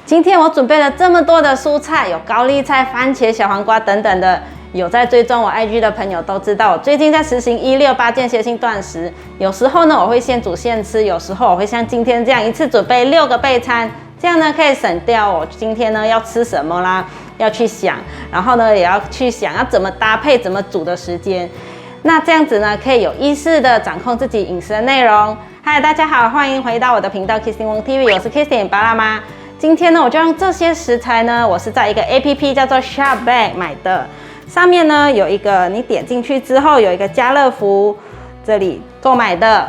今天我准备了这么多的蔬菜，有高丽菜、番茄、小黄瓜等等的。有在追踪我 IG 的朋友都知道，我最近在实行168间歇性断食。有时候呢，我会现煮现吃；有时候我会像今天这样一次准备6个备餐，这样呢可以省掉我今天呢要吃什么啦，要去想，然后呢也要去想要怎么搭配、怎么煮的时间。那这样子呢，可以有意识的掌控自己饮食的内容。嗨，大家好，欢迎回到我的频道 Kissing Wong TV， 我是 Kissing 巴拉妈。今天呢，我就用这些食材呢，我是在一个 APP 叫做 ShopBack 买的。上面呢有一个，你点进去之后有一个家乐福，这里购买的，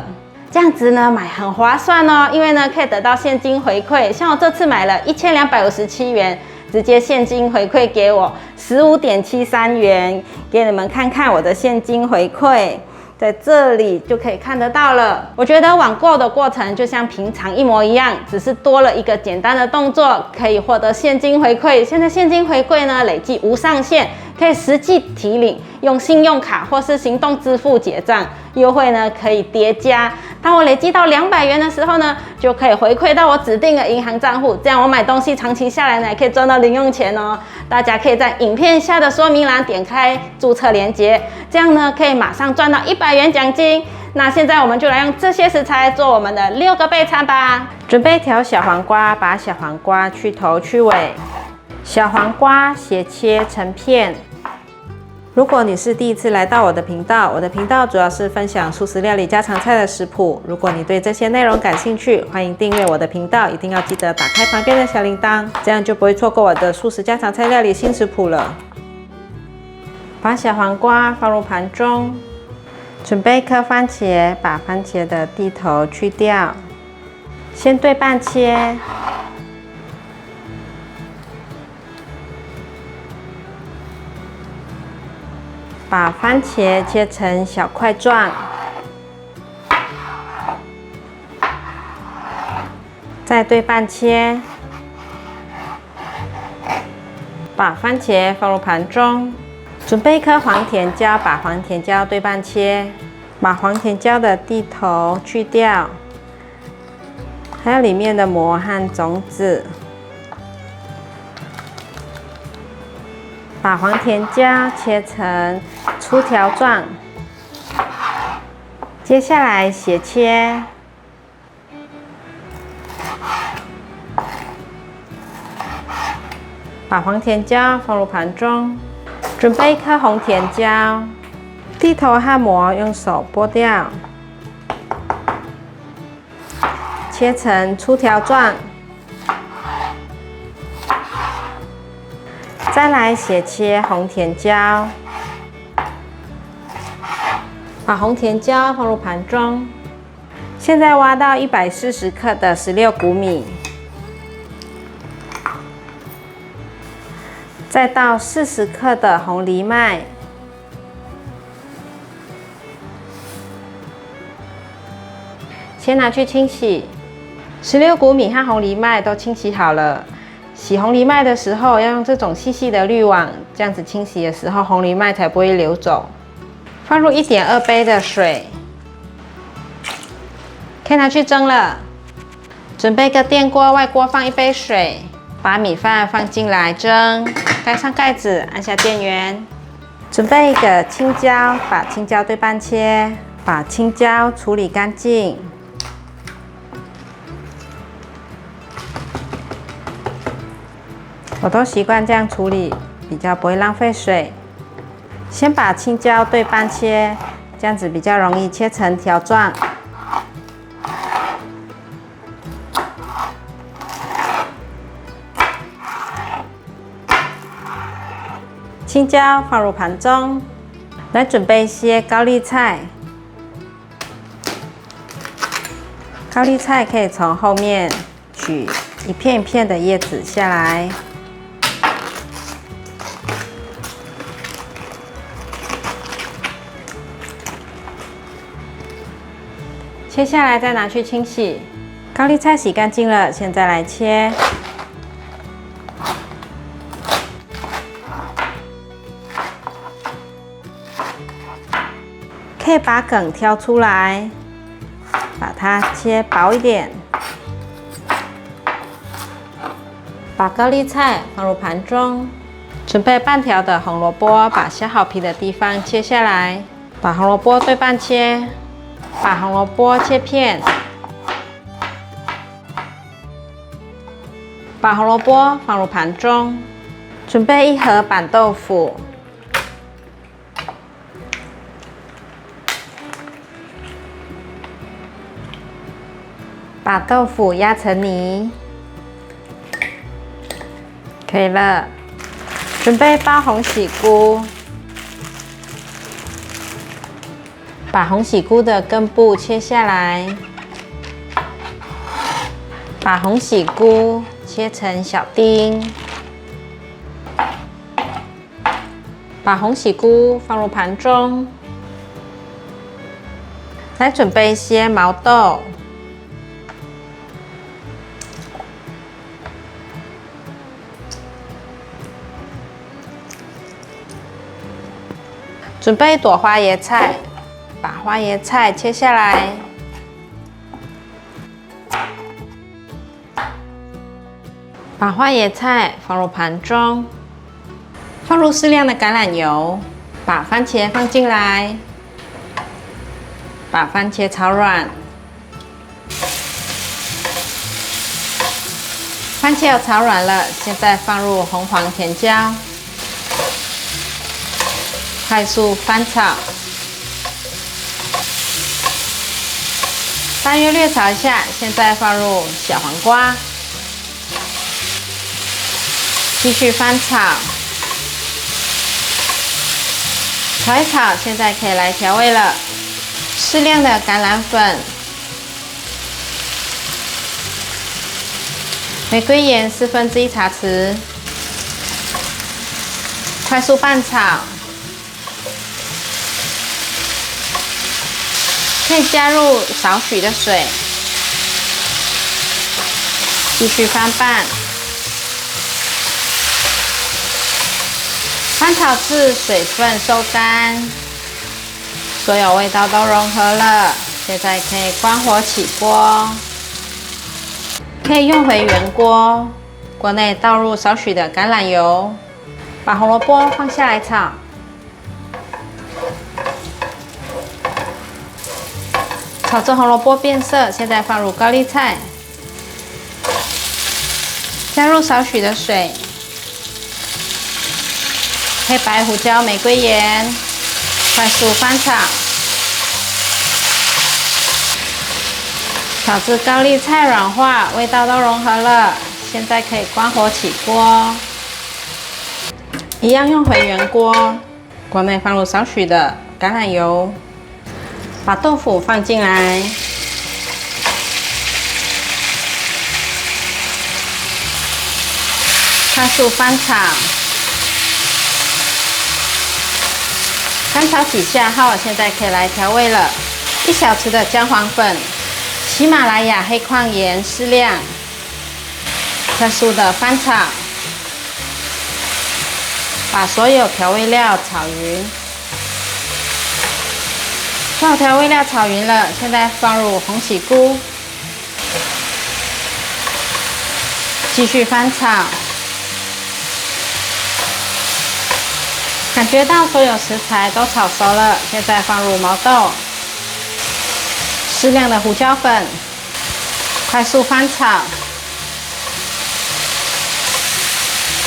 这样子呢买很划算哦，因为呢可以得到现金回馈。像我这次买了1257元，直接现金回馈给我15.73元，给你们看看我的现金回馈。在这里就可以看得到了。我觉得网购的过程就像平常一模一样，只是多了一个简单的动作，可以获得现金回馈。现在现金回馈呢累计无上限，可以实际提领，用信用卡或是行动支付结账，优惠呢可以叠加。当我累积到200元的时候呢，就可以回馈到我指定的银行账户，这样我买东西长期下来呢，也可以赚到零用钱哦。大家可以在影片下的说明栏点开注册链接，这样呢可以马上赚到100元奖金。那现在我们就来用这些食材做我们的6个备餐吧。准备一条小黄瓜，把小黄瓜去头去尾，小黄瓜斜切成片。如果你是第一次来到我的频道，我的频道主要是分享素食料理家常菜的食谱。如果你对这些内容感兴趣，欢迎订阅我的频道，一定要记得打开旁边的小铃铛，这样就不会错过我的素食家常菜料理新食谱了。把小黄瓜放入盘中，准备1颗番茄，把番茄的蒂头去掉，先对半切。把番茄切成小块状，再对半切，把番茄放入盘中。准备1颗黄甜椒，把黄甜椒对半切，把黄甜椒的蒂头去掉，还有里面的膜和种子。把黄甜椒切成粗条状，接下来斜切，把黄甜椒放入盘中。准备1颗红甜椒，蒂头和膜用手剥掉，切成粗条状。再来斜切红甜椒，把红甜椒放入盘中。现在挖到140克的16谷米，再倒40克的红藜麦，先拿去清洗。16谷米和红藜麦都清洗好了。洗红藜麦的时候要用这种细细的滤网，这样子清洗的时候红藜麦才不会流走。放入1.2杯的水，可以拿去蒸了。准备个电锅，外锅放1杯水，把米饭放进来蒸，盖上盖子，按下电源。准备1个青椒，把青椒对半切，把青椒处理干净。我都习惯这样处理，比较不会浪费水。先把青椒对半切，这样子比较容易切成条状。青椒放入盘中，来准备一些高丽菜。高丽菜可以从后面取一片一片的叶子下来。切下来再拿去清洗。高丽菜洗干净了，现在来切。可以把梗挑出来，把它切薄一点。把高丽菜放入盘中，准备半条的红萝卜，把削好皮的地方切下来，把红萝卜对半切，把红萝卜切片，把红萝卜放入盘中，准备1盒板豆腐，把豆腐压成泥，可以了。准备包红喜菇，把红喜菇的根部切下来，把红喜菇切成小丁，把红喜菇放入盘中，来准备一些毛豆。准备1朵花椰菜，把花椰菜切下来，把花椰菜放入盘中，放入适量的橄榄油，把番茄放进来，把番茄炒软。番茄有炒软了，现在放入红黄甜椒。快速翻炒，大约略炒一下，现在放入小黄瓜，继续翻炒，炒一炒，现在可以来调味了，适量的橄榄粉，玫瑰盐1/4茶匙，快速拌炒。可以加入少许的水，继续翻拌，翻炒至水分收干，所有味道都融合了。现在可以关火起锅，可以用回原锅，锅内倒入少许的橄榄油，把红萝卜放下来炒。炒至红萝卜变色，现在放入高丽菜，加入少许的水，黑白胡椒、玫瑰盐，快速翻炒，炒至高丽菜软化，味道都融合了。现在可以关火起锅，一样用回原锅，锅内放入少许的橄榄油。把豆腐放进来，快速翻炒，翻炒几下后，现在可以来调味了。1小匙的姜黄粉，喜马拉雅黑矿盐适量，快速的翻炒，把所有调味料炒匀。所有调味料炒匀了，现在放入红喜菇，继续翻炒。感觉到所有食材都炒熟了，现在放入毛豆，适量的胡椒粉，快速翻炒，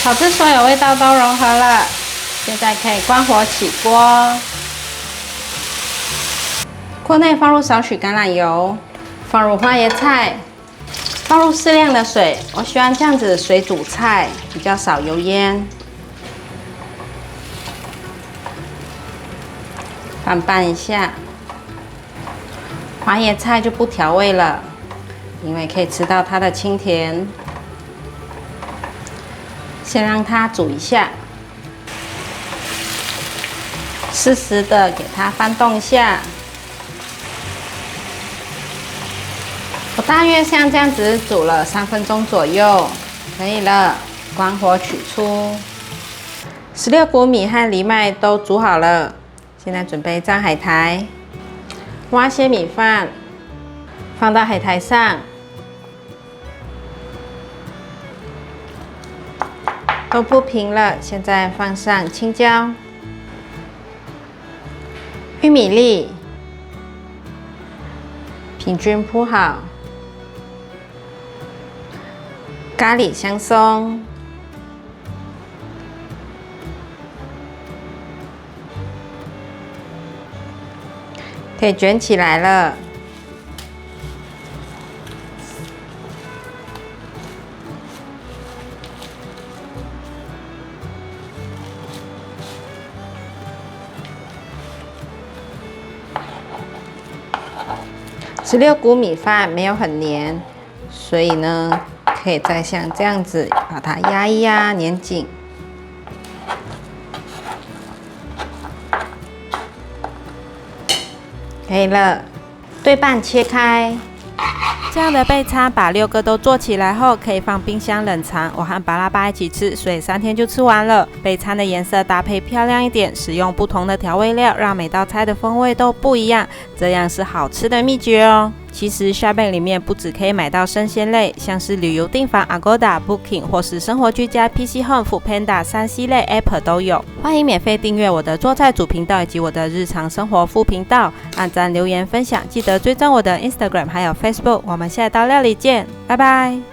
炒至所有味道都融合了，现在可以关火起锅。锅内放入少许橄榄油，放入花椰菜，放入适量的水。我喜欢这样子水煮菜，比较少油烟。翻拌一下，花椰菜就不调味了，因为可以吃到它的清甜。先让它煮一下，适时的给它翻动一下。我大约像这样子煮了3分钟左右，可以了。关火取出。16谷米和藜麦都煮好了，现在准备炸海苔。挖些米饭，放到海苔上，都铺平了，现在放上青椒、玉米粒，平均铺好。咖喱香松，可以卷起来了。16谷米饭没有很黏，所以呢，可以再像这样子把它压一压，粘紧。可以了，对半切开。这样的备餐把6个都做起来后，可以放冰箱冷藏。我和巴拉巴一起吃，所以3天就吃完了。备餐的颜色搭配漂亮一点，使用不同的调味料，让每道菜的风味都不一样，这样是好吃的秘诀哦。其实 Shopee 里面不只可以买到生鲜类，像是旅游订房 Agoda、Booking 或是生活居家 PC Home、Foodpanda 3C 类 App 都有。欢迎免费订阅我的做菜组频道以及我的日常生活副频道，按赞、留言、分享，记得追踪我的 Instagram 还有 Facebook。我们下一道料理见，拜拜。